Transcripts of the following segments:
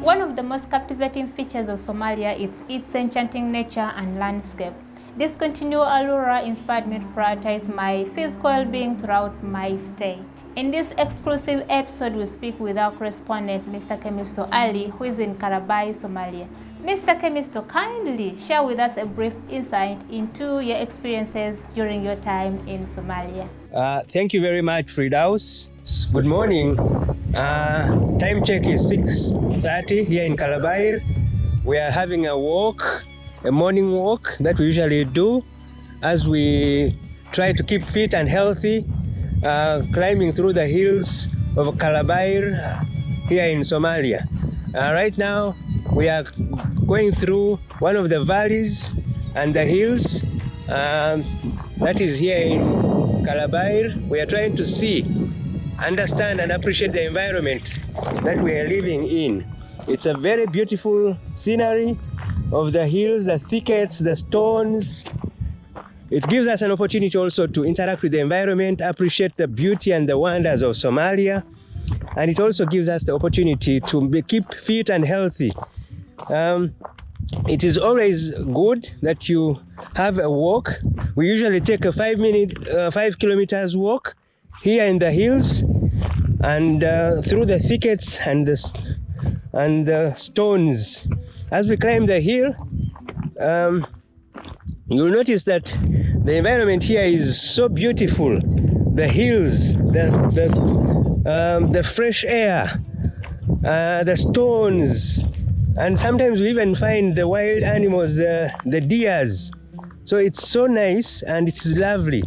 One of the most captivating features of Somalia is its enchanting nature and landscape. This continual allure inspired me to prioritize my physical well-being throughout my stay. In this exclusive episode, we speak with our correspondent, Mr. Chemisto Ali, who is in Kalabayr, Somalia. Mr. Chemisto, kindly share with us a brief insight into your experiences during your time in Somalia. Thank you very much, Fridaus. Good morning. Time check is 6:30 here in Kalabayr. We are having a walk, a morning walk that we usually do as we try to keep fit and healthy, climbing through the hills of Kalabayr here in Somalia. Right now, we are going through one of the valleys and the hills that is here in Kalabayr. We are trying to see, understand and appreciate the environment that we are living in. It's a very beautiful scenery of the hills, the thickets, the stones. It gives us an opportunity also to interact with the environment, appreciate the beauty and the wonders of Somalia. And it also gives us the opportunity to keep fit and healthy. It is always good that you have a walk. We usually take a 5 kilometers walk here in the hills and through the thickets and the stones. As we climb the hill, you'll notice that the environment here is so beautiful. The hills, the fresh air, the stones, and sometimes we even find the wild animals, the deers. So it's so nice and it's lovely.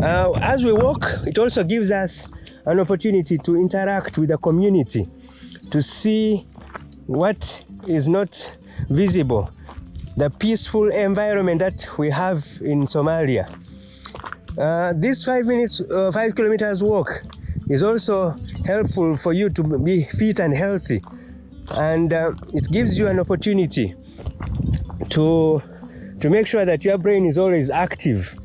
As we walk, it also gives us an opportunity to interact with the community, to see what is not visible, the peaceful environment that we have in Somalia. This 5 kilometers walk is also helpful for you to be fit and healthy, and it gives you an opportunity to make sure that your brain is always active.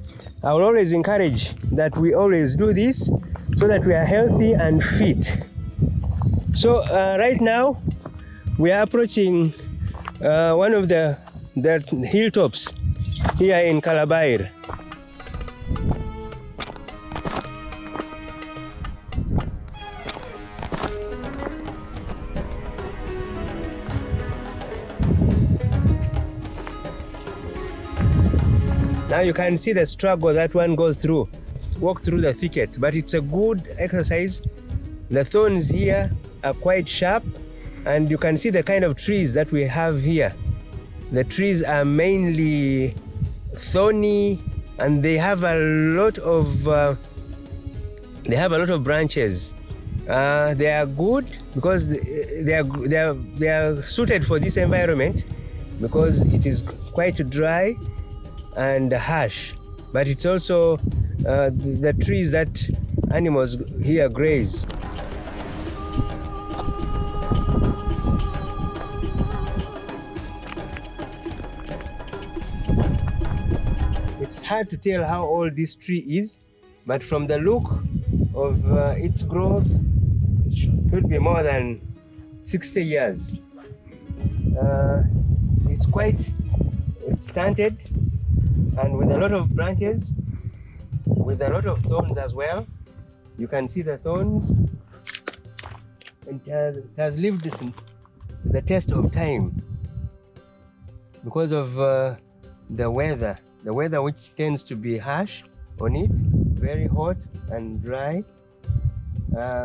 I will always encourage that we always do this so that we are healthy and fit. So right now we are approaching one of the hilltops here in Kalabayr. Now you can see the struggle that one goes through, walk through the thicket, but it's a good exercise. The thorns here are quite sharp, and you can see the kind of trees that we have here. The trees are mainly thorny, and they have a lot of branches. They are good because they are suited for this environment because it is quite dry and harsh, but it's also the trees that animals here graze. It's hard to tell how old this tree is, but from the look of its growth, it should be more than 60 years. It's stunted and with a lot of branches, with a lot of thorns as well. You can see the thorns. It has lived the test of time because of the weather which tends to be harsh on it, very hot and dry.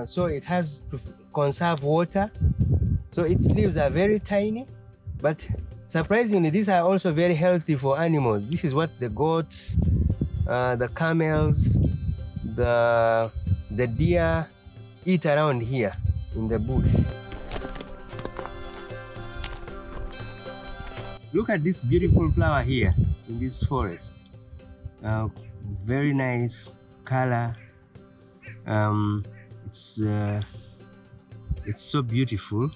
So it has to conserve water. So its leaves are very tiny, but surprisingly, these are also very healthy for animals. This is what the goats, the camels, the deer eat around here in the bush. Look at this beautiful flower here in this forest. Very nice color. It's so beautiful.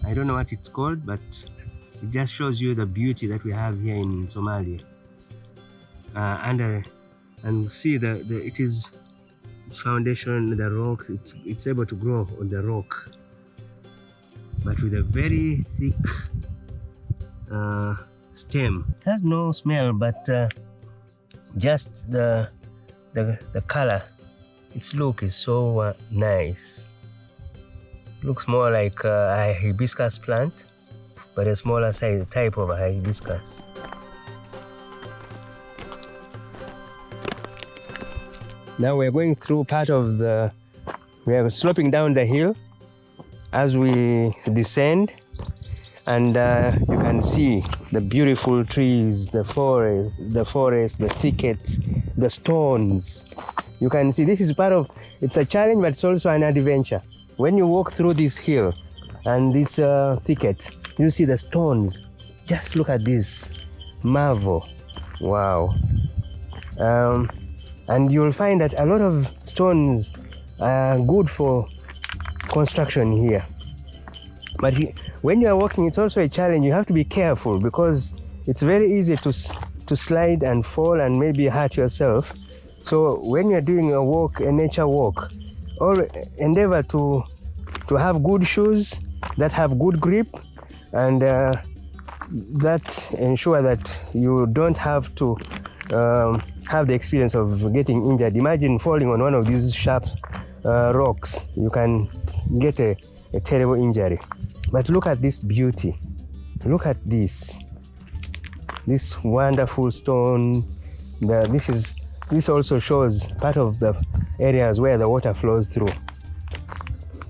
I don't know what it's called, but it just shows you the beauty that we have here in Somalia. And see its foundation, the rock. It's able to grow on the rock. but with a very thick stem. It has no smell, but just the color, its look is so nice. Looks more like a hibiscus plant, but a smaller size type of a hibiscus. Now we're going through part of we are sloping down the hill as we descend, and you can see the beautiful trees, the forest, the thickets, the stones. You can see this is it's a challenge, but it's also an adventure. When you walk through this hill and this thicket, you see the stones. Just look at this, marvel, wow. And you'll find that a lot of stones are good for construction here. But when you are walking, it's also a challenge. You have to be careful because it's very easy to slide and fall and maybe hurt yourself. So when you're doing a nature walk, endeavor to have good shoes that have good grip, and that ensure that you don't have to have the experience of getting injured. Imagine falling on one of these sharp rocks. You can get a terrible injury. But look at this beauty. Look at this wonderful stone. This also shows part of the areas where the water flows through.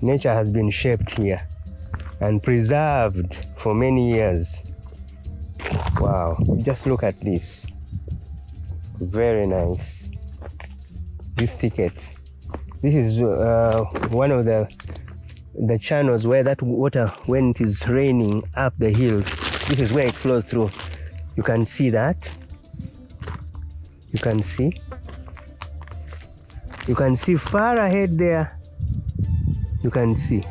Nature has been shaped here and preserved for many years. Wow, just look at this. Very nice. This thicket. This is one of the channels where that water, when it is raining up the hill, this is where it flows through. You can see that. You can see far ahead there. You can see.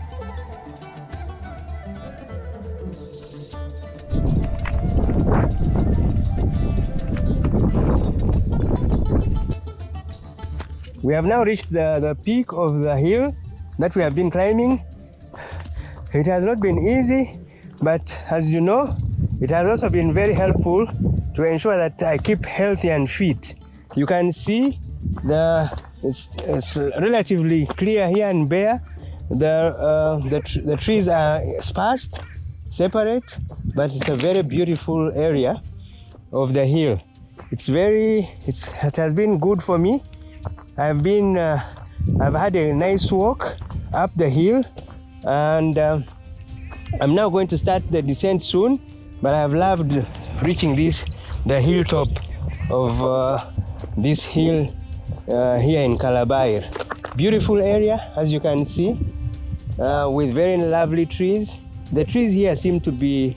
We have now reached the peak of the hill that we have been climbing. It has not been easy, but as you know, it has also been very helpful to ensure that I keep healthy and fit. You can see it's relatively clear here and bare. The trees are sparse, separate, but it's a very beautiful area of the hill. It has been good for me. I've had a nice walk up the hill, and I'm now going to start the descent soon, but I've loved reaching the hilltop of this hill here in Kalabayr. Beautiful area, as you can see, with very lovely trees. The trees here seem to be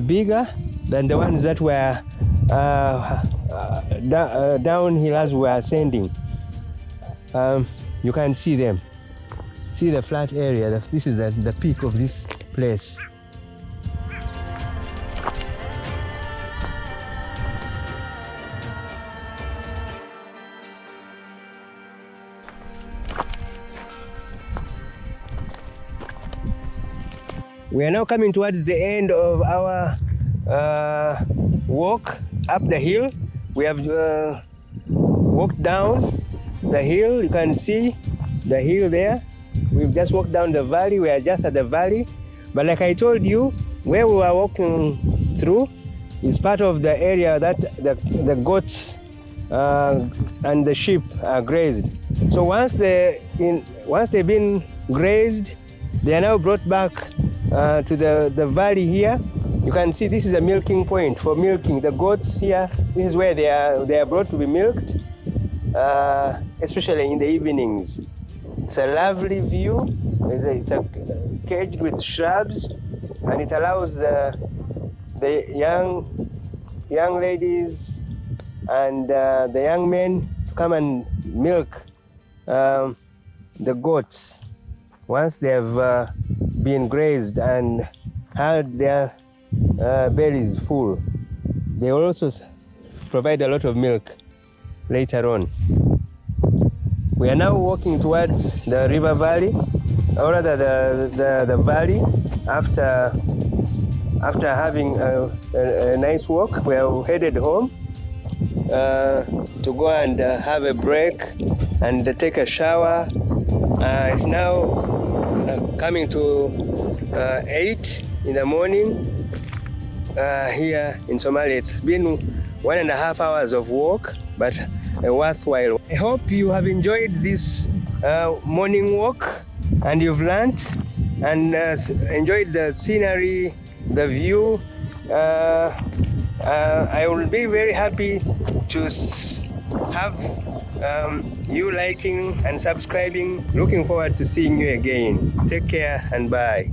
bigger than the ones that were downhill as we were ascending. You can see them. See the flat area. This is the peak of this place. We are now coming towards the end of our walk up the hill. We have walked down the hill. You can see the hill there. We've just walked down the valley. We are just at the valley. But like I told you, where we were walking through is part of the area that the goats and the sheep are grazed. So once they've been grazed, they are now brought back to the valley here. You can see this is a milking point for milking the goats here. This is where they are brought to be milked, especially in the evenings. It's a lovely view. It's caged with shrubs, and it allows the young ladies and the young men to come and milk the goats once they have been grazed and had their bellies full. They also provide a lot of milk later on. We are now walking towards the river valley. or rather the valley after having a nice walk. We are headed home to go and have a break and take a shower. It's now coming to 8 in the morning here in Somalia. It's been 1.5 hours of walk, but worthwhile. I hope you have enjoyed this morning walk and you've learned and enjoyed the scenery, the view. I will be very happy to have you liking and subscribing. Looking forward to seeing you again. Take care and bye.